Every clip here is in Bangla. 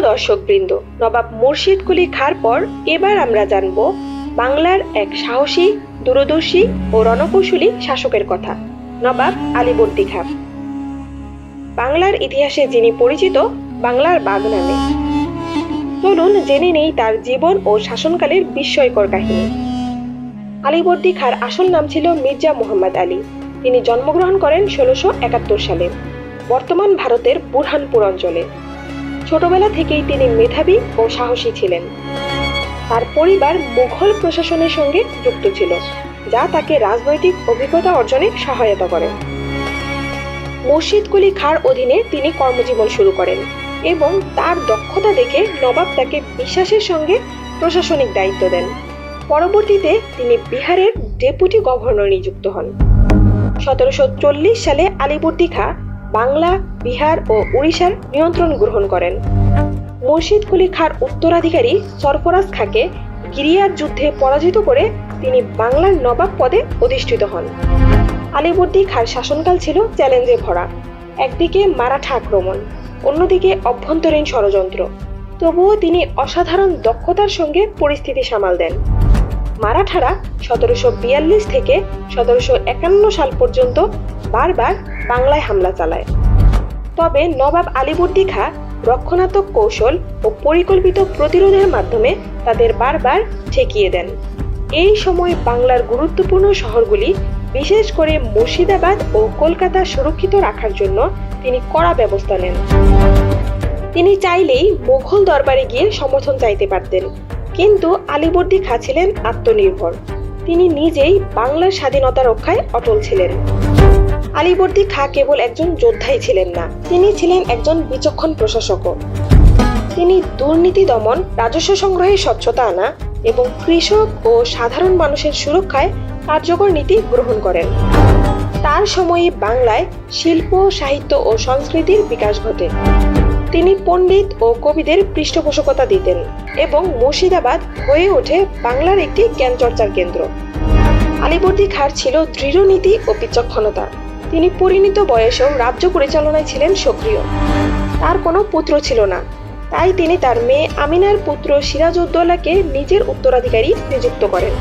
দর্শকবৃন্দ, নবাব মুর্শিদ কুলি খাঁর পর এবার আমরা জানব বাংলার এক সাহসী, দূরদর্শী ও রণকৌশলী শাসকের কথা, নবাব আলীবর্দী খাঁ। বাংলার ইতিহাসে যিনি পরিচিত বাংলার বাঘ নামে। চলুন জেনে নেই তার জীবন ও শাসনকালের বিস্ময়কর কাহিনী। আলীবর্দী খাঁর আসল নাম ছিল মির্জা মুহাম্মদ আলী। তিনি জন্মগ্রহণ করেন 1671 সালে বর্তমান ভারতের বুরহানপুর অঞ্চলে। ছোটবেলা থেকেই তিনি মেধাবী ও সাহসী ছিলেন। তার পরিবার মুঘল প্রশাসনের সঙ্গে যুক্ত ছিল, যা তাকে রাজনৈতিক অভিজ্ঞতা অর্জনে সহায়তা করে। মুর্শিদ কুলি খাঁর অধীনে তিনি কর্মজীবন শুরু করেন এবং তার দক্ষতা দেখে নবাব তাকে বিশ্বাসের সঙ্গে প্রশাসনিক দায়িত্ব দেন। পরবর্তীতে তিনি বিহারের ডেপুটি গভর্নর নিযুক্ত হন। 1740 সালে আলীবর্দী খাঁ বাংলা, বিহার ও উড়িষ্যার নিয়ন্ত্রণ গ্রহণ করেন। মুর্শিদ কুলি খাঁর উত্তরাধিকারী সরফরাজ খাঁকে গিরিয়ার যুদ্ধে পরাজিত করে তিনি বাংলার নবাব পদে অধিষ্ঠিত হন। আলীবর্দী খাঁর শাসনকাল ছিল চ্যালেঞ্জে ভরা। একদিকে মারাঠা আক্রমণ, অন্যদিকে অভ্যন্তরীণ ষড়যন্ত্র। তবুও তিনি অসাধারণ দক্ষতার সঙ্গে পরিস্থিতি সামাল দেন। মারাঠারা 1742 থেকে 1751 সাল পর্যন্ত বারবার বাংলায় হামলা চালায়। তবে নবাব আলীবর্দী খাঁ রক্ষণাত্মক কৌশল ও পরিকল্পিত প্রতিরোধের মাধ্যমে তাদের বারবার ঠেকিয়ে দেন। এই সময় বাংলার গুরুত্বপূর্ণ শহরগুলি, বিশেষ করে মুর্শিদাবাদ ও কলকাতা সুরক্ষিত রাখার জন্য তিনি কড়া ব্যবস্থা নেন। তিনি চাইলেই মুঘল দরবারে গিয়ে সমর্থন চাইতে পারতেন, কিন্তু আলীবর্দী খাঁ ছিলেন আত্মনির্ভর। তিনি নিজেই বাংলার স্বাধীনতা রক্ষায় অটল ছিলেন। আলীবর্দী খাঁ কেবল একজন যোদ্ধাই ছিলেন না, তিনি ছিলেন একজন বিচক্ষণ প্রশাসকও। তিনি দুর্নীতি দমন, রাজস্ব সংগ্রহে স্বচ্ছতা আনা এবং কৃষক ও সাধারণ মানুষের সুরক্ষায় কার্যকর নীতি গ্রহণ করেন। তার সময়ে বাংলায় শিল্প, সাহিত্য ও সংস্কৃতির বিকাশ ঘটে। তিনি পণ্ডিত ও কবিদের পৃষ্ঠপোষকতা দিতেন এবং মুর্শিদাবাদ হয়ে ওঠে বাংলার একটি জ্ঞানচর্চার কেন্দ্র। আলীবর্দী খাঁর ছিল দৃঢ় নীতি ও বিচক্ষণতা। তিনি পরিণত বয়সেও রাজ্য পরিচালনায় ছিলেন সক্রিয়। তার কোনো পুত্র ছিল না, তাই তিনি তার মেয়ে আমিনার পুত্র সিরাজউদ্দৌলাকে নিজের উত্তরাধিকারী নিযুক্ত করেন।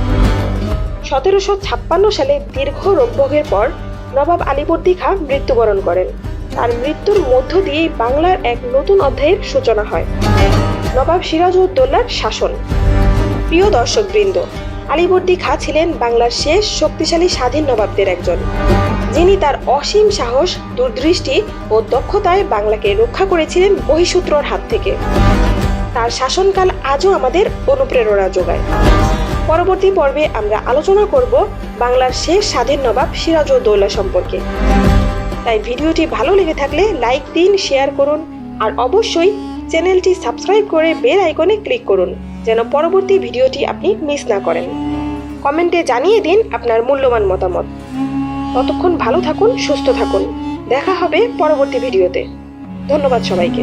1756 সালে দীর্ঘ রোগভোগের পর নবাব আলীবর্দী খাঁ মৃত্যুবরণ করেন। তার মৃত্যুর মধ্য দিয়েই বাংলার এক নতুন অধ্যায়ের সূচনা হয়, নবাব সিরাজউদ্দৌলার শাসন। প্রিয় দর্শকবৃন্দ, আলীবর্দী খাঁ ছিলেন বাংলার শেষ শক্তিশালী স্বাধীন নবাবদের একজন, যিনি তার অসীম সাহস, দূরদৃষ্টি ও দক্ষতায় বাংলাকে রক্ষা করেছিলেন বহিঃশত্রুর হাত থেকে। তার শাসনকাল আজও আমাদের অনুপ্রেরণা যোগায়। পরবর্তী পর্বে আমরা আলোচনা করব বাংলার শেষ স্বাধীন নবাব সিরাজউদ্দৌলা সম্পর্কে। তাই ভিডিওটি ভালো লেগে থাকলে লাইক দিন, শেয়ার করুন আর অবশ্যই চ্যানেলটি সাবস্ক্রাইব করে বেল আইকনে ক্লিক করুন, যেন পরবর্তী ভিডিওটি আপনি মিস না করেন। কমেন্টে জানিয়ে দিন আপনার মূল্যবান মতামত। ততক্ষণ ভালো থাকুন, সুস্থ থাকুন। দেখা হবে পরবর্তী ভিডিওতে। ধন্যবাদ সবাইকে।